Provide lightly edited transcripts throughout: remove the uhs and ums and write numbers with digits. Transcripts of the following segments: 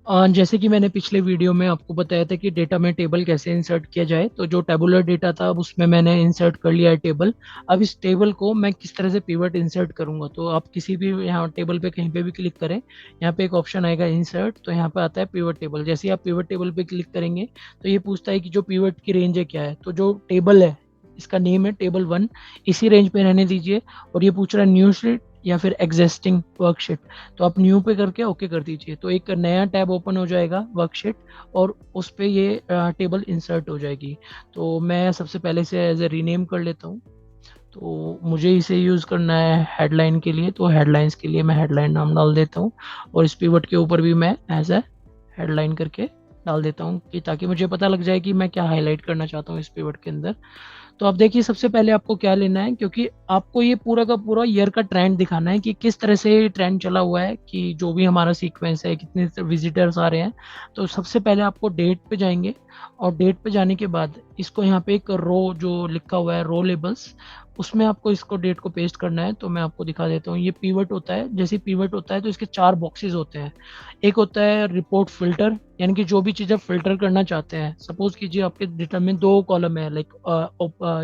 जैसे कि मैंने पिछले वीडियो में आपको बताया था कि डेटा में टेबल कैसे इंसर्ट किया जाए, तो जो टेबुलर डेटा था अब उसमें मैंने इंसर्ट कर लिया है टेबल। अब इस टेबल को मैं किस तरह से पिवट इंसर्ट करूंगा, तो आप किसी भी यहाँ टेबल पे कहीं पे भी क्लिक करें। यहाँ पे एक ऑप्शन आएगा इंसर्ट, तो यहाँ पे आता है पिवट टेबल। जैसे ही आप पिवट टेबल पे क्लिक करेंगे तो ये पूछता है कि जो पिवट की रेंज है क्या है, तो जो टेबल है इसका नेम है टेबल 1, इसी रेंज पे रहने दीजिए। और ये पूछ रहा है न्यू शीट या फिर एग्जिस्टिंग वर्कशीट, तो आप न्यू पे करके ओके कर दीजिए, तो एक नया टैब ओपन हो जाएगा वर्कशीट, और उस पे ये टेबल इंसर्ट हो जाएगी। तो मैं सबसे पहले से एज ए रीनेम कर लेता हूँ। तो मुझे इसे यूज़ करना है हेडलाइन के लिए, तो हेडलाइंस के लिए मैं हेडलाइन नाम डाल देता हूँ, और इस पिवट के ऊपर भी मैं एज ए हेडलाइन करके डाल देता हूँ, कि ताकि मुझे पता लग जाए कि मैं क्या हाईलाइट करना चाहता हूँ इस पिवट के अंदर। तो आप देखिए सबसे पहले आपको क्या लेना है, क्योंकि आपको ये पूरा का पूरा ईयर का ट्रेंड दिखाना है कि किस तरह से ये ट्रेंड चला हुआ है, कि जो भी हमारा सीक्वेंस है कितने विजिटर्स आ रहे हैं। तो सबसे पहले आपको डेट पे जाएंगे, और डेट पे जाने के बाद इसको यहाँ पे एक रो जो लिखा हुआ है रो लेबल्स, उसमें आपको इसको डेट को पेस्ट करना है। तो मैं आपको दिखा देता हूँ, ये पीवट होता है। जैसे पीवट होता है तो इसके चार बॉक्सेस होते हैं। एक होता है रिपोर्ट फिल्टर, यानी कि जो भी चीज़ें फिल्टर करना चाहते हैं। सपोज कीजिए आपके डेटा में दो कॉलम है, लाइक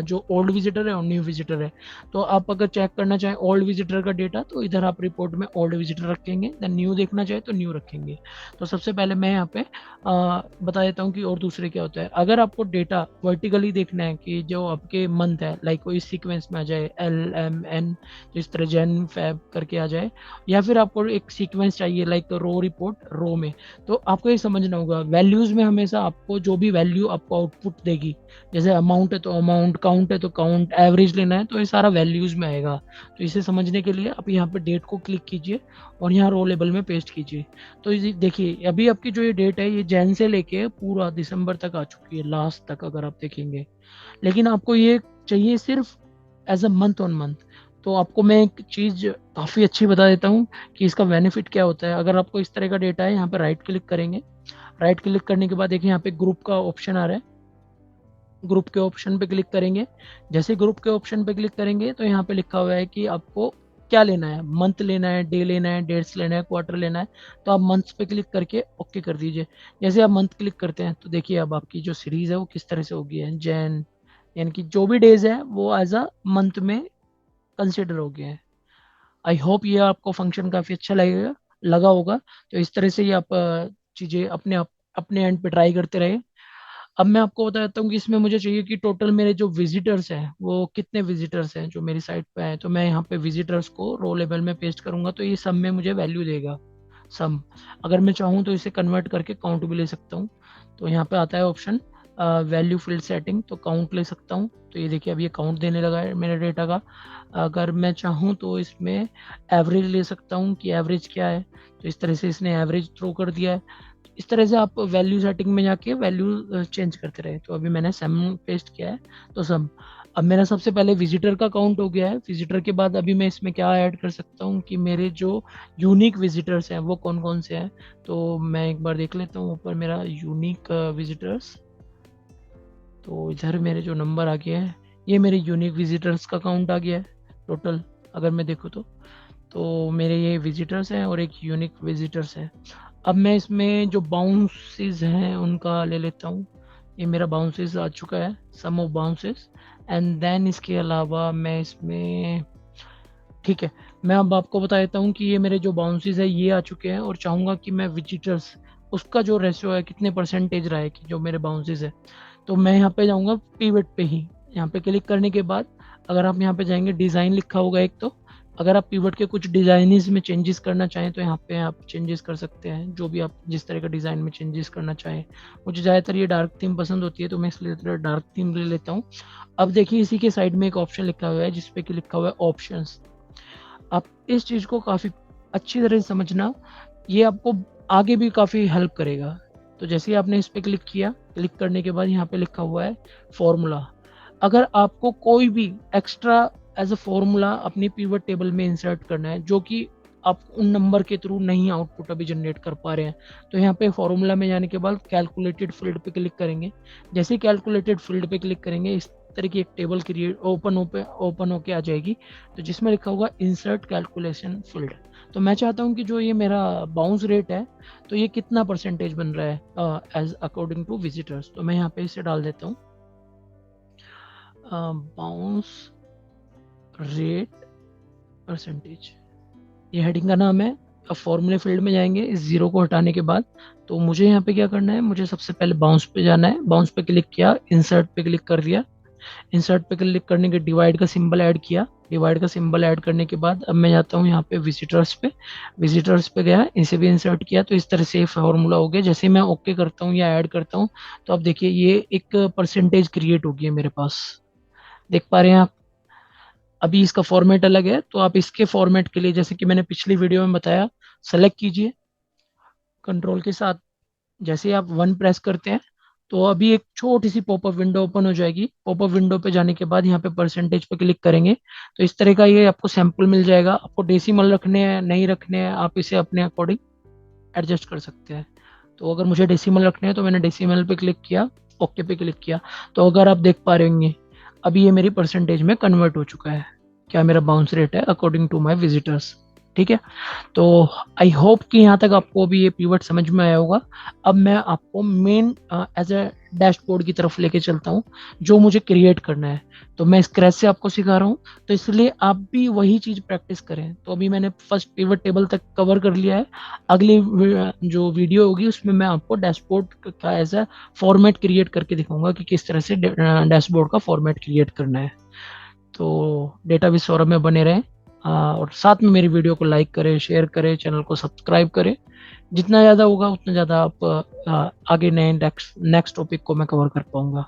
जो ओल्ड विजिटर है और न्यू विजिटर है। तो आप अगर चेक करना चाहें ओल्ड विजिटर का डेटा, तो इधर आप रिपोर्ट में ओल्ड विजिटर रखेंगे, देन न्यू देखना चाहे तो न्यू रखेंगे। तो सबसे पहले मैं यहाँ पे बता देता हूँ कि और दूसरे क्या होता है। अगर आपको डेटा वर्टिकली देखना है कि जो आपके मंथ है, लाइक वो इस सीक्वेंस में आ जाए LMN, तो इस तरह जैन फैब करके आ जाए, या फिर आपको एक सीक्वेंस चाहिए लाइक रो रिपोर्ट रो में, तो आपको ये समझना होगा वैल्यूज में हमेशा आपको जो भी वैल्यू आपको आउटपुट देगी, जैसे अमाउंट है तो अमाउंट, काउंट है तो काउंट, एवरेज लेना है तो ये सारा वैल्यूज में आएगा। तो इसे समझने के लिए आप यहाँ पे डेट को क्लिक कीजिए और यहाँ रो लेबल में पेस्ट कीजिए। तो देखिए अभी आपकी जो ये डेट है ये जैन से लेके पूरा दिसंबर तक आ चुकी है, लास्ट तक अगर आप देखेंगे। लेकिन आपको ये चाहिए सिर्फ as a month on month. तो आपको मैं एक चीज़ काफ़ी अच्छी बता देता हूँ कि इसका बेनिफिट क्या होता है। अगर आपको इस तरह का डेटा है, यहाँ पे राइट क्लिक करेंगे। राइट क्लिक करने के बाद देखिए यहाँ पे ग्रुप का ऑप्शन आ रहा है, ग्रुप के ऑप्शन पे क्लिक करेंगे। जैसे ग्रुप के ऑप्शन पे क्लिक करेंगे तो यहाँ पे लिखा हुआ है कि आपको क्या लेना है, मंथ लेना है, डे लेना है, डेट्स लेना है, क्वार्टर लेना है। तो आप मंथ्स पे क्लिक करके ओके कर दीजिए। जैसे आप मंथ क्लिक करते हैं तो देखिए अब आपकी जो सीरीज है वो किस तरह से होगी है, जैन, यानी कि जो भी डेज है वो एज अ मंथ में कंसिडर हो गया है। आई होप ये आपको फंक्शन काफ़ी अच्छा लगेगा, लगा होगा। तो इस तरह से ही आप चीज़ें अपने एंड पे ट्राई करते रहे। अब मैं आपको बता देता हूँ कि इसमें मुझे चाहिए कि टोटल मेरे जो विजिटर्स हैं वो कितने विजिटर्स हैं जो मेरी साइट पे आए। तो मैं यहाँ पे विजिटर्स को रो लेवल में पेस्ट करूंगा, तो ये सम में मुझे वैल्यू देगा, सम। अगर मैं चाहूँ तो इसे कन्वर्ट करके काउंट भी ले सकता हूँ। तो यहाँ पे आता है ऑप्शन वैल्यू फील्ड सेटिंग, तो काउंट ले सकता हूँ। तो ये देखिए अब ये काउंट देने लगा है मेरे डेटा का। अगर मैं चाहूँ तो इसमें एवरेज ले सकता हूँ कि एवरेज क्या है, तो इस तरह से इसने एवरेज थ्रो कर दिया है। इस तरह से आप वैल्यू सेटिंग में जाके वैल्यू चेंज करते रहे। तो अभी मैंने सम पेस्ट किया है, तो सम। अब मेरा सबसे पहले विजिटर का काउंट हो गया है। विजिटर के बाद अभी मैं इसमें क्या ऐड कर सकता हूँ कि मेरे जो यूनिक विजिटर्स हैं वो कौन कौन से हैं। तो मैं एक बार देख लेता हूँ ऊपर मेरा यूनिक विजिटर्स। तो इधर मेरे जो नंबर आ गया है, ये मेरे यूनिक विजिटर्स का काउंट आ गया है टोटल। अगर मैं देखूँ तो मेरे ये विजिटर्स हैं और एक यूनिक विजिटर्स है। अब मैं इसमें जो बाउंसेस हैं उनका ले लेता हूँ। ये मेरा बाउंसेस आ चुका है, सम ऑफ बाउंसेस। एंड देन इसके अलावा मैं इसमें, ठीक है, मैं अब आपको बता देता हूँ कि ये मेरे जो बाउंसेस है ये आ चुके हैं, और चाहूँगा कि मैं विजिटर्स उसका जो रेशियो है कितने परसेंटेज रहा है कि जो मेरे बाउंसेस है। तो मैं यहाँ पे जाऊँगा पीवट पे ही। यहाँ पे क्लिक करने के बाद अगर आप यहाँ पे जाएंगे डिज़ाइन लिखा होगा एक, तो अगर आप पीवट के कुछ डिज़ाइनिज में चेंजेस करना चाहें तो यहाँ पे आप चेंजेस कर सकते हैं, जो भी आप जिस तरह का डिज़ाइन में चेंजेस करना चाहें। मुझे ज़्यादातर ये डार्क थीम पसंद होती है तो मैं इसलिए डार्क थीम ले लेता हूँ। अब देखिए इसी के साइड में एक ऑप्शन लिखा हुआ है जिसपे कि लिखा हुआ है ऑप्शंस। आप इस चीज़ को काफ़ी अच्छी तरह से समझना, ये आपको आगे भी काफ़ी हेल्प करेगा। तो जैसे ही आपने इस पे क्लिक किया, क्लिक करने के बाद यहाँ पे लिखा हुआ है फॉर्मूला। अगर आपको कोई भी एक्स्ट्रा एज अ फॉर्मूला अपनी पिवट टेबल में इंसर्ट करना है जो कि आप उन नंबर के थ्रू नहीं आउटपुट अभी जनरेट कर पा रहे हैं, तो यहाँ पे फॉर्मूला में जाने के बाद कैलकुलेटेड फील्ड पे क्लिक करेंगे। जैसे ही कैलकुलेटेड फील्ड पे क्लिक करेंगे, तरह की एक टेबल क्रिएट ओपन होके आ जाएगी, तो जिसमें लिखा होगा इंसर्ट कैलकुलेशन फील्ड। तो मैं चाहता हूँ कि जो ये मेरा बाउंस रेट है, तो ये कितना परसेंटेज बन रहा है एज अकॉर्डिंग टू विजिटर्स। तो मैं यहाँ पे इसे डाल देता हूँ, बाउंस रेट परसेंटेज, ये हेडिंग का नाम है। अब फॉर्मूले फील्ड में जाएंगे इस जीरो को हटाने के बाद। तो मुझे यहाँ पे क्या करना है, मुझे सबसे पहले बाउंस पे जाना है। बाउंस पे क्लिक किया, इंसर्ट पे क्लिक कर दिया। इंसर्ट पे क्लिक करने के डिवाइड का सिंबल ऐड किया। डिवाइड का सिंबल ऐड करने के बाद अब मैं जाता हूँ यहाँ पे विजिटर्स पे। विजिटर्स पे गया, इसे भी इंसर्ट किया। तो इस तरह से फॉर्मूला हो गया। जैसे मैं ओके करता हूँ या ऐड करता हूँ, तो अब देखिए ये एक परसेंटेज क्रिएट हो गई है मेरे पास, देख पा रहे हैं आप। अभी इसका फॉर्मेट अलग है, तो आप इसके फॉर्मेट के लिए, जैसे कि मैंने पिछली वीडियो में बताया, सेलेक्ट कीजिए कंट्रोल के साथ। जैसे ही आप वन प्रेस करते हैं, तो अभी एक छोटी सी पॉपअप विंडो ओपन हो जाएगी। पॉपअप विंडो पे जाने के बाद यहाँ पे परसेंटेज पे क्लिक करेंगे, तो इस तरह का ये आपको सैंपल मिल जाएगा। आपको डेसिमल रखने हैं नहीं रखने हैं, आप इसे अपने अकॉर्डिंग एडजस्ट कर सकते हैं। तो अगर मुझे डेसिमल रखने हैं तो मैंने डेसिमल पे क्लिक किया, ओके पे क्लिक किया। तो अगर आप देख पा रहे होंगे, अभी ये मेरी परसेंटेज में कन्वर्ट हो चुका है, क्या मेरा बाउंस रेट है अकॉर्डिंग टू माई विजिटर्स। ठीक है, तो आई होप कि यहाँ तक आपको अभी ये पीवर्ड समझ में आया होगा। अब मैं आपको मेन एज अ डैशबोर्ड की तरफ लेके चलता हूँ, जो मुझे क्रिएट करना है। तो मैं स्क्रैच से आपको सिखा रहा हूँ, तो इसलिए आप भी वही चीज़ प्रैक्टिस करें। तो अभी मैंने फर्स्ट पिवट टेबल तक कवर कर लिया है। अगली जो वीडियो होगी उसमें मैं आपको डैशबोर्ड का एज अ फॉर्मेट क्रिएट करके दिखाऊंगा कि किस तरह से डैशबोर्ड का फॉर्मेट क्रिएट करना है। तो डेटाबेस सौरभ में बने रहें, और साथ में मेरी वीडियो को लाइक करें, शेयर करें, चैनल को सब्सक्राइब करें। जितना ज़्यादा होगा उतना ज़्यादा आप आगे नए नेक्स्ट टॉपिक को मैं कवर कर पाऊंगा।